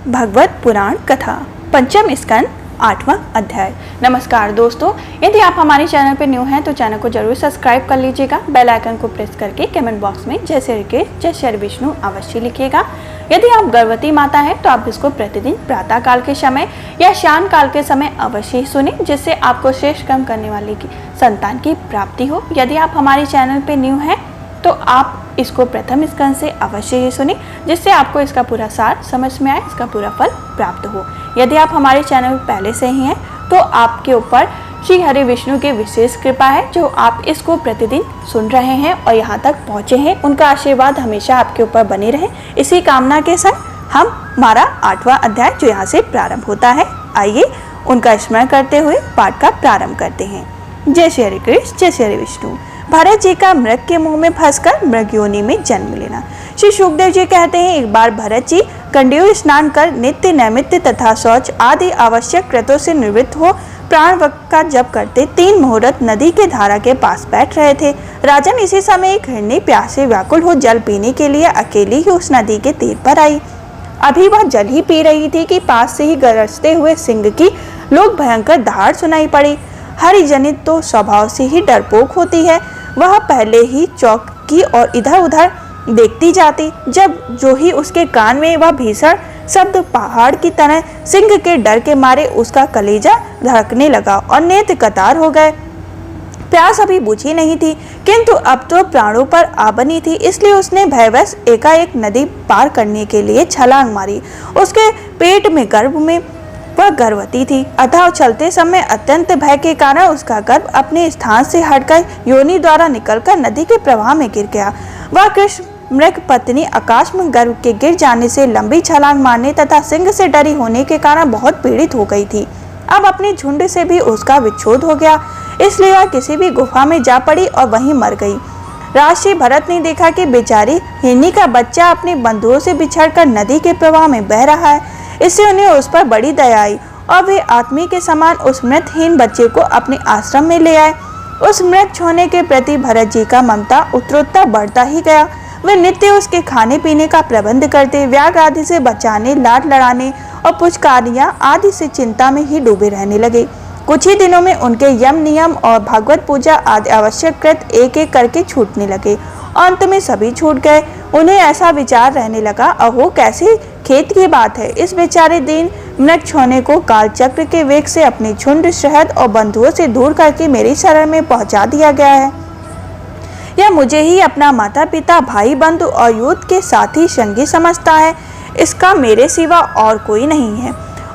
भगवत पुराण कथा पंचम स्कंद 8वां अध्याय। नमस्कार दोस्तों, यदि आप हमारे चैनल पर न्यू हैं तो चैनल को जरूर सब्सक्राइब कर लीजिएगा। बेल आइकन को प्रेस करके कमेंट बॉक्स में जय श्री कृष्ण जय श्री विष्णु अवश्य लिखिएगा। यदि आप गर्भवती माता हैं तो आप इसको प्रतिदिन प्रातः काल के समय या शाम काल के समय अवश्य ही सुने, जिससे आपको श्रेष्ठ कर्म करने वाले की संतान की प्राप्ति हो। यदि आप हमारे चैनल पर न्यू हैं तो आप इसको प्रथम स्कंद से अवश्य ही सुने, जिससे आपको इसका पूरा सार समझ में आए, इसका पूरा फल प्राप्त हो। यदि आप हमारे चैनल पहले से ही हैं तो आपके ऊपर श्री हरि विष्णु की विशेष कृपा है, जो आप इसको प्रतिदिन सुन रहे हैं और यहाँ तक पहुँचे हैं। उनका आशीर्वाद हमेशा आपके ऊपर बने रहे, इसी कामना के संग हम हमारा 8वां अध्याय जो यहाँ से प्रारंभ होता है, आइए उनका स्मरण करते हुए पाठ का प्रारंभ करते हैं। जय श्री कृष्ण जय श्री विष्णु। भरत जी का मृग के मुंह में फंसकर मृग योनि में जन्म लेना। श्री सुखदेव जी कहते हैं, एक बार भरत जी कंडीव स्नान कर नित्य नैमित्य तथा शौच आदि आवश्यक कृतों से निवृत्त हो प्राण का जप करते 3 मुहूर्त नदी के धारा के पास बैठ रहे थे। राजन, इसी समय एक हिरनी प्यास से व्याकुल हो जल पीने के लिए अकेली ही उस नदी के तीर पर आई। अभी वह जल ही पी रही थी कि पास से ही गरजते हुए सिंह की लोक भयंकर दहाड़ सुनाई पड़ी। हरिजनित तो स्वभाव से ही डरपोक होती है, वह पहले ही चौकी और इधर उधर देखती जाती। जब जो ही उसके कान में वह भीषण शब्द पहाड़ की तरह सिंह के डर के मारे उसका कलेजा धड़कने लगा और नेत्र कतार हो गए। प्यास अभी बुझी नहीं थी, किंतु अब तो प्राणों पर आ बनी थी, इसलिए उसने भयवश एकाएक नदी पार करने के लिए छलांग मारी। उसके पेट में गर्भ में वह गर्भवती थी, अतः चलते समय अत्यंत भय के कारण उसका गर्भ अपने स्थान से हटकर योनि द्वारा निकलकर नदी के प्रवाह में गिर गया। वह कृष्ण मृग पत्नी आकाश में गर्भ के गिर जाने से लंबी छलांग मारने तथा सिंह से डरी होने के कारण बहुत पीड़ित हो गई थी। अब अपने झुंड से भी उसका विच्छोद हो गया, इसलिए वह किसी भी गुफा में जा पड़ी और वहीं मर गई। राजर्षि भरत ने देखा कि बेचारी हिरनी का बच्चा अपने बंधुओं से बिछड़कर नदी के प्रवाह में बह रहा है। इससे उन्हें उस पर बड़ी दया आई और वे आत्मी के समान उस मृतहीन बच्चे को अपने आश्रम में ले आए। उस मृत छोने के प्रति भरत जी का ममता उत्तरोत्तर बढ़ता ही गया। वे नित्य उसके खाने पीने का प्रबंध करते, व्याघ्र आदि से बचाने, लाड लड़ाने और पुचकारियां आदि से चिंता में ही डूबे रहने लगे। कुछ ही दिनों में उनके यम नियम और भागवत पूजा आदि आवश्यक कृत एक एक करके छूटने लगे। अंत में सभी छूट गए। उन्हें ऐसा विचार रहने लगा, अहो कैसी खेत की बात है, इस बेचारे दीन मृग छोने को काल चक्र के वेग से अपने झुंड शहद और बंधुओं से दूर करके मेरी शरण में पहुंचा दिया गया है। यह मुझे ही अपना माता पिता भाई बंधु और युद्ध के साथी संगी समझता है, इसका मेरे सिवा और कोई नहीं है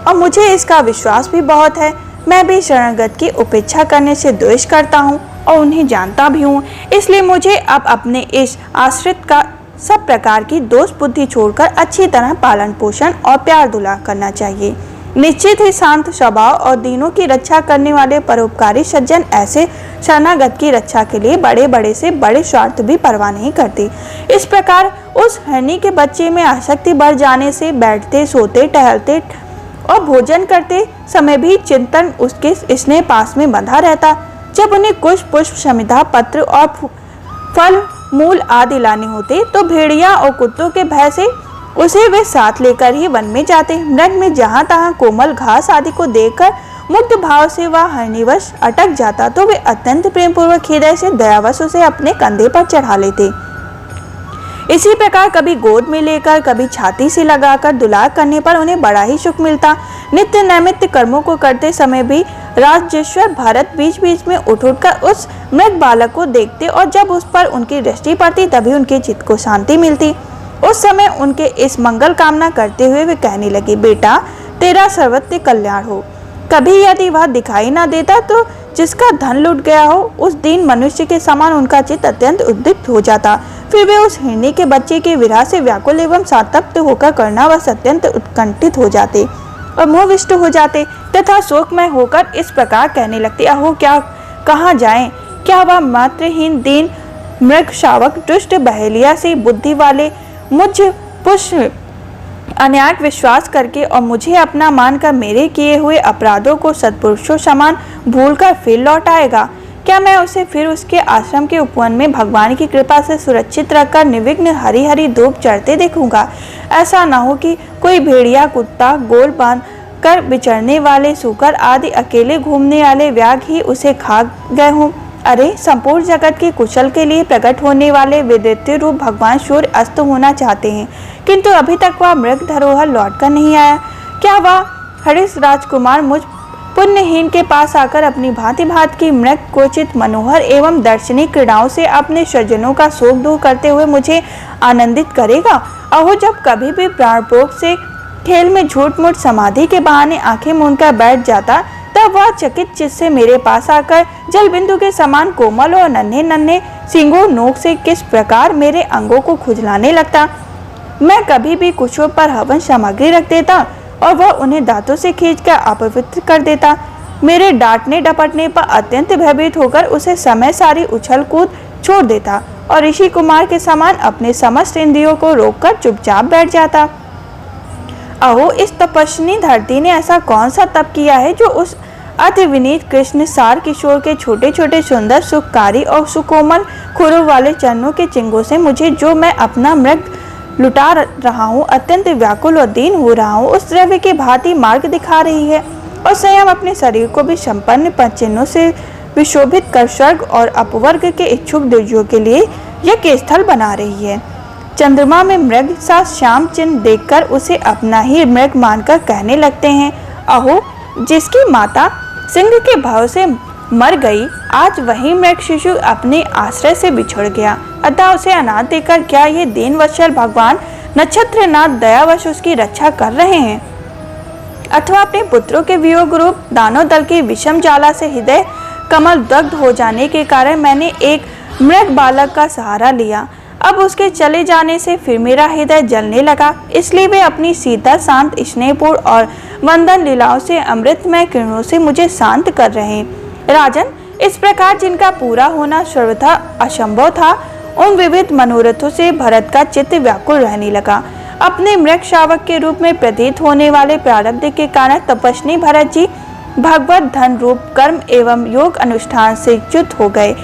और मुझे इसका विश्वास भी बहुत है। मैं भी शरणगत की उपेक्षा करने से द्वेष करता हूँ और उन्हें जानता भी हूँ, इसलिए मुझे अब अपने इस आश्रित का सब प्रकार की दोष बुद्धि छोड़कर अच्छी तरह पालन पोषण और प्यार दुलार करना चाहिए। निश्चित ही शांत स्वभाव और दीनों की रक्षा करने वाले परोपकारी सज्जन ऐसे शरणागत की रक्षा के लिए बड़े बड़े से बड़े स्वार्थ भी परवाह नहीं करते। इस प्रकार उस हिरनी के बच्चे में आसक्ति बढ़ जाने से बैठते सोते टहलते और भोजन करते समय भी चिंतन उसके स्नेह पास में बंधा रहता। जब उन्हें कुछ पुष्प समिधा पत्र और फल मूल आदि लाने होते तो भेड़िया और कुत्तों के भय से उसे वे साथ लेकर ही वन में जाते। मृग में जहाँ तहाँ कोमल घास आदि को देखकर मुग्ध भाव से वह हरिणीवश अटक जाता तो वे अत्यंत प्रेम पूर्वक हृदय से दयावश उसे अपने कंधे पर चढ़ा लेते। इसी प्रकार कभी गोद में लेकर कभी छाती से लगाकर दुलार करने पर उन्हें बड़ा ही सुख मिलता। नित्य नैमित्य कर्मों को करते समय भी राजेश्वर भरत बीच बीच में उठ उठकर उस मृग बालक को देखते और जब उस पर उनकी दृष्टि पड़ती तभी उनके चित्त को शांति मिलती। उस समय उनके इस मंगल कामना करते हुए वे कहने लगे, बेटा तेरा सर्वत्र कल्याण हो। कभी यदि वह दिखाई न देता तो जिसका धन लुट गया हो उस दीन मनुष्य के समान उनका चित्त अत्यंत उद्दीप्त हो जाता। फिर वे उस हिरनी के बच्चे के विरह से व्याकुल एवं संतप्त होकर कर्णावश अत्यंत उत्कंठित हो जाते और मोहविष्ट हो जाते तथा शोकमय होकर इस प्रकार कहने लगते, अहो क्या कहाँ जाएं, क्या वह मात्रहीन दीन मृग शावक दुष्ट बहेलिया से बुद्धि वाले मुझ पुष्प अनायास विश्वास करके और मुझे अपना मानकर मेरे किए हुए अपराधों को सत्पुरुषों समान भूलकर फिर लौट आएगा। क्या मैं उसे फिर उसके आश्रम के उपवन में भगवान की कृपा से सुरक्षित रखकर निर्विघ्न हरी हरी धूप चढ़ते देखूंगा? ऐसा ना हो कि कोई भेड़िया, कुत्ता, गोल बांध कर विचरने वाले सूकर आदि अकेले घूमने वाले व्याघ्र ही उसे खा गए हों। अरे, संपूर्ण जगत के कुशल के लिए प्रकट होने वाले विद्युतीय रूप भगवान सूर्य अस्त होना चाहते हैं, किंतु अभी तक वह मृग धरोहर लौटकर नहीं आया। क्या वह हरीश राजकुमार मुझ पुण्यहीन के पास आकर अपनी भांति भांति की मृग कोचित मनोहर एवं दर्शनीय क्रीड़ाओं से अपने स्वजनों का शोक दूर करते हुए मुझे आनंदित करेगा? अहो, जब कभी भी प्राणपोक से खेल में झूठ मूठ समाधि के बहाने आंखें मूंदकर बैठ जाता, तब वह चकित चित्त से मेरे पास आकर जल बिंदु के समान कोमल और नन्हे नन्हे सींगों नोक से किस प्रकार मेरे अंगों को खुजलाने लगता। मैं कभी भी कुशों पर हवन सामग्री रख देता और वह उन्हें दांतों से खींचकर अपवित्र कर देता। मेरे डांटने डपटने पर अत्यंत भयभीत होकर उसे समय सारी उछल कूद छोड़ देता और ऋषि कुमार के समान अपने समस्त इंद्रियों को रोककर चुपचाप बैठ जाता। अहो, इस तपस्विनी धरती ने ऐसा कौन सा तप किया है जो उस अति विनीत कृष्ण सार किशोर के छोटे छोटे सुंदर सुखकारी और सुकोमल खुरों वाले चरणों के चिंगों से मुझे, जो मैं अपना मृग लुटा रहा हूँ, अत्यंत व्याकुल और दीन हो रहा हूँ, उस द्रव्य की भांति मार्ग दिखा रही है और स्वयं अपने शरीर को भी संपन्न पंचचिन्हों से विशोभित कर स्वर्ग और अपवर्ग के इच्छुक द्विजों के लिए यज्ञ स्थल बना रही है। चंद्रमा में मृग सा श्याम चिन्ह देखकर उसे अपना ही मृग मानकर कहने लगते हैं। अहो, जिसकी माता सिंह के भाव से मर गई, आज वही मृग शिशु अपने आश्रय से बिछड़ गया, अतः उसे अनाथ देकर क्या ये दीनवत्सल भगवान नक्षत्रनाथ दयावश उसकी रक्षा कर रहे हैं? अथवा अपने पुत्रों के वियोग रूप दानव दल की विषम ज्वाला से हृदय कमल दग्ध हो जाने के कारण मैंने एक मृग बालक का सहारा लिया। अब उसके चले जाने से फिर मेरा हृदय जलने लगा, इसलिए वे अपनी शीतल शांत स्नेहपूर्ण और वंदन लीलाओं से अमृतमय किरणों से मुझे शांत कर रहे हैं। राजन, इस प्रकार जिनका पूरा होना सर्वथा असंभव था, उन विविध मनोरथों से भरत का चित्त व्याकुल रहने लगा। अपने मृग शावक के रूप में प्रतीत होने वाले प्रारब्ध के कारण तपस्वी भरत जी भगवत धन रूप कर्म एवं योग अनुष्ठान से च्युत हो गए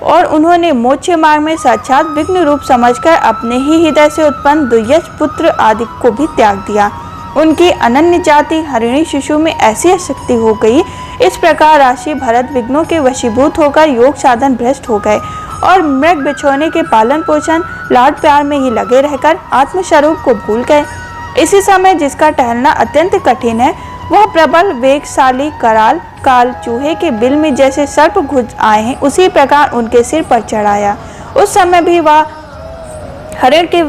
और उन्होंने मोक्ष मार्ग में साक्षात विघ्न रूप समझकर अपने ही हृदय से उत्पन्न दुय्यज पुत्र आदि को भी त्याग दिया। उनकी अनन्य जाति हरिणी शिशु में ऐसी शक्ति हो गई। इस प्रकार राशि भरत विघ्नों के वशीभूत होकर योग साधन भ्रष्ट हो गए और मृग बिछोने के पालन पोषण लाड प्यार में ही लगे रहकर आत्मस्वरूप को भूल गए। इसी समय जिसका टहलना अत्यंत कठिन है, वह प्रबल वेगशाली कराल काल चूहे के बिल में जैसे सर्प घुस आए हैं, उसी प्रकार उनके सिर पर चढ़ाया। उस समय भी वह हरिण के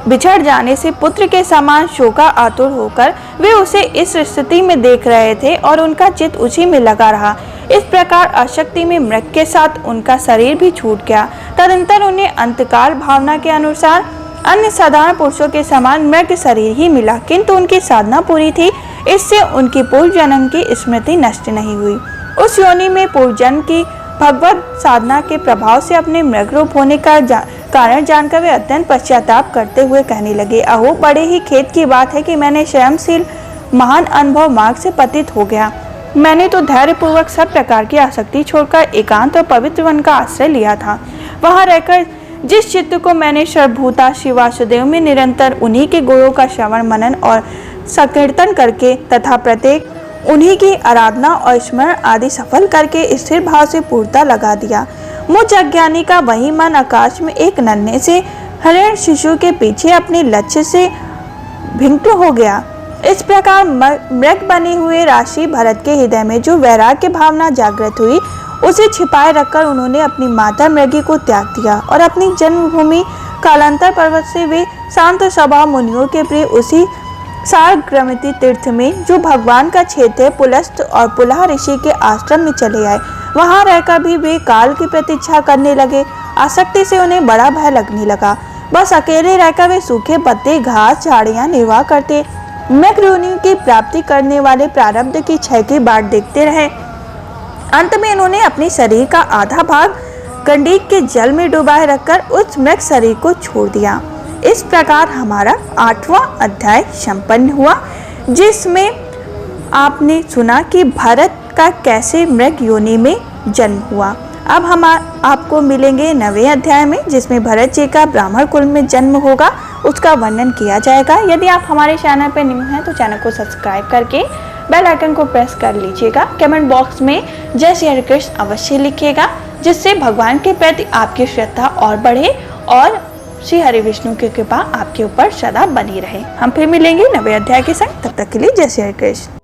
बिछड़ जाने से पुत्र के समान शोका आतुर होकर वे उसे इस स्थिति में देख रहे थे और उनका चित्त उसी में लगा रहा। इस प्रकार अशक्ति में मृग के साथ उनका शरीर भी छूट गया। तदंतर उन्हें अंतकाल भावना के अनुसार अन्य साधारण पुरुषों के समान मृग शरीर ही मिला, किंतु उनकी साधना पूरी थी, इससे उनकी पूर्व जन्म की स्मृति नष्ट नहीं हुई। उस योनि में पूर्व जन्म की भगवत साधना के प्रभाव से अपने मृग रूप होने का कारण जानकर वे अत्यंत पश्चाताप करते हुए कहने लगे, अहो, बड़े ही खेद की बात है कि मैंने स्वयंशील महान अनुभव मार्ग से पतित हो गया। मैंने तो धैर्य पूर्वक सब प्रकार की आसक्ति छोड़कर एकांत और पवित्र वन का आश्रय लिया था। वहां रहकर जिस चित्त को मैंने सर्वभूता शिवासुदेव में निरंतर उन्हीं के गुणों का श्रवण मनन और संकीर्तन करके तथा प्रत्येक उन्हीं की आराधना और स्मरण आदि सफल करके स्थिर भाव से पूर्णता लगा दिया, मुझ अज्ञानी का वही मन आकाश में एक नन्हे से हरिण शिशु के पीछे अपने लक्ष्य से भिन्न हो गया। इस प्रकार मृग बने हुए राशि भरत के हृदय में जो वैराग्य भावना जागृत हुई, उसे छिपाए रखकर उन्होंने अपनी माता मृगी को त्याग दिया और अपनी जन्मभूमि कालांतर पर्वत से वे शांत स्वभाव मुनियों के प्रिय उसी सारग्रमति तीर्थ में, जो भगवान का क्षेत्र है, पुलस्त और पुलह ऋषि के आश्रम में चले आए। वहां रहकर भी वे काल की प्रतीक्षा करने लगे। आसक्ति से उन्हें बड़ा भय लगने लगा। बस अकेले रहकर वे सूखे पत्ते, घास, झाड़ियां निर्वाह करते मृग योनि की प्राप्ति करने वाले प्रारब्ध की क्षय की बाट देखते रहे। अंत में उन्होंने अपने शरीर का आधा भाग गंडक के जल में डुबाए रखकर उस मृग शरीर को छोड़ दिया। इस प्रकार हमारा 8वां अध्याय संपन्न हुआ, जिसमें आपने सुना कि भरत का कैसे मृग योनि में जन्म हुआ। अब हम आपको मिलेंगे नवे अध्याय में, जिसमें भरत जी का ब्राह्मण कुल में जन्म होगा, उसका वर्णन किया जाएगा। यदि आप हमारे चैनल पर न्यू हैं तो चैनल को सब्सक्राइब करके बेल आइकन को प्रेस कर लीजिएगा। कमेंट बॉक्स में जय श्री हरि कृष्ण अवश्य लिखिएगा, जिससे भगवान के प्रति आपकी श्रद्धा और बढ़े और श्री हरि विष्णु की कृपा आपके ऊपर सदा बनी रहे। हम फिर मिलेंगे नवे अध्याय के संग, तब तक के लिए जय श्री हरि कृष्ण।